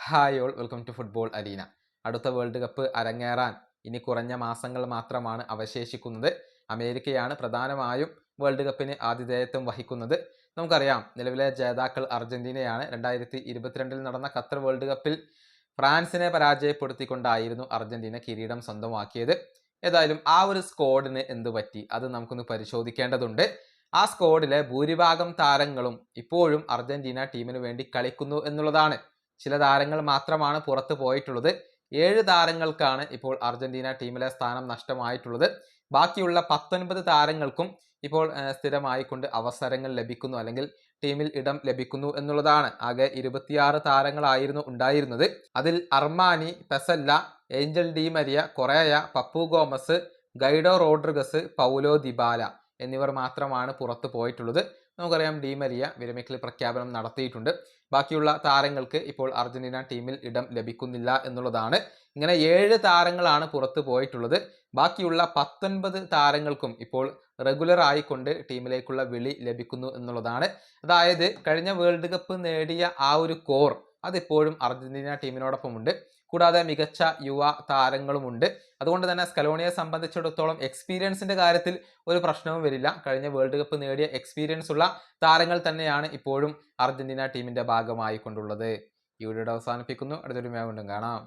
Hi all welcome to football arena. അടുത്ത world cup അരങ്ങേറാൻ ഇനി കുറഞ്ഞ മാസങ്ങൾ മാത്രമാണ് അവശേഷിക്കുന്നത്. അമേരിക്കയാണ് പ്രധാനമായും വേൾഡ് കപ്പിന് ആതിഥേയത്വം വഹിക്കുന്നത്. നമുക്കറിയാം, നിലവിലെ ജേതാക്കൾ അർജന്റീനയാണ്. 2022 നടന്ന ഖത്തർ വേൾഡ് കപ്പിൽ ഫ്രാൻസിനെ പരാജയപ്പെടുത്തിക്കൊണ്ടായിരുന്നു അർജന്റീന കിരീടം സ്വന്തമാക്കിയത്. ഏതായാലും ആ ഒരു സ്ക്വാഡിന് എന്ത് പറ്റി, അത് നമുക്കൊന്ന് പരിശോധിക്കേണ്ടതുണ്ട്. ആ സ്ക്വാഡിലെ ഭൂരിഭാഗം താരങ്ങളും ഇപ്പോഴും അർജന്റീന ടീമിന് വേണ്ടി കളിക്കുന്നു എന്നുള്ളതാണ്. ചില താരങ്ങൾ മാത്രമാണ് പുറത്തു പോയിട്ടുള്ളത്. 7 താരങ്ങൾക്കാണ് ഇപ്പോൾ അർജന്റീന ടീമിലെ സ്ഥാനം നഷ്ടമായിട്ടുള്ളത്. ബാക്കിയുള്ള 19 താരങ്ങൾക്കും ഇപ്പോൾ സ്ഥിരമായിക്കൊണ്ട് അവസരങ്ങൾ ലഭിക്കുന്നു, അല്ലെങ്കിൽ ടീമിൽ ഇടം ലഭിക്കുന്നു എന്നുള്ളതാണ്. ആകെ 26 താരങ്ങളായിരുന്നു ഉണ്ടായിരുന്നത്. അതിൽ Armani, Pezzella, Angel Di Maria, Correa, Papu Gomez, Guido Rodriguez, Paulo Dybala എന്നിവർ മാത്രമാണ് പുറത്തു പോയിട്ടുള്ളത്. നമുക്കറിയാം, ഡി മരിയ വിരമിക്കൽ പ്രഖ്യാപനം നടത്തിയിട്ടുണ്ട്. ബാക്കിയുള്ള താരങ്ങൾക്ക് ഇപ്പോൾ അർജന്റീന ടീമിൽ ഇടം ലഭിക്കുന്നില്ല എന്നുള്ളതാണ്. ഇങ്ങനെ 7 താരങ്ങളാണ് പുറത്തു പോയിട്ടുള്ളത്. ബാക്കിയുള്ള 19 താരങ്ങൾക്കും ഇപ്പോൾ റെഗുലർ ആയിക്കൊണ്ട് ടീമിലേക്കുള്ള വിളി ലഭിക്കുന്നു എന്നുള്ളതാണ്. അതായത് കഴിഞ്ഞ വേൾഡ് കപ്പ് നേടിയ ആ ഒരു കോർ അതിപ്പോഴും അർജന്റീന ടീമിനോടൊപ്പമുണ്ട്. കൂടാതെ മികച്ച യുവ താരങ്ങളുമുണ്ട്. അതുകൊണ്ട് തന്നെ സ്കലോണിയെ സംബന്ധിച്ചിടത്തോളം എക്സ്പീരിയൻസിന്റെ കാര്യത്തിൽ ഒരു പ്രശ്നവും വരില്ല. കഴിഞ്ഞ വേൾഡ് കപ്പ് നേടിയ എക്സ്പീരിയൻസ് ഉള്ള താരങ്ങൾ തന്നെയാണ് ഇപ്പോഴും അർജന്റീന ടീമിന്റെ ഭാഗമായി കൊണ്ടുള്ളത്. ഈ വീഡിയോ അവസാനിപ്പിക്കുന്നു. അടുത്തൊരു വീണ്ടും കാണാം.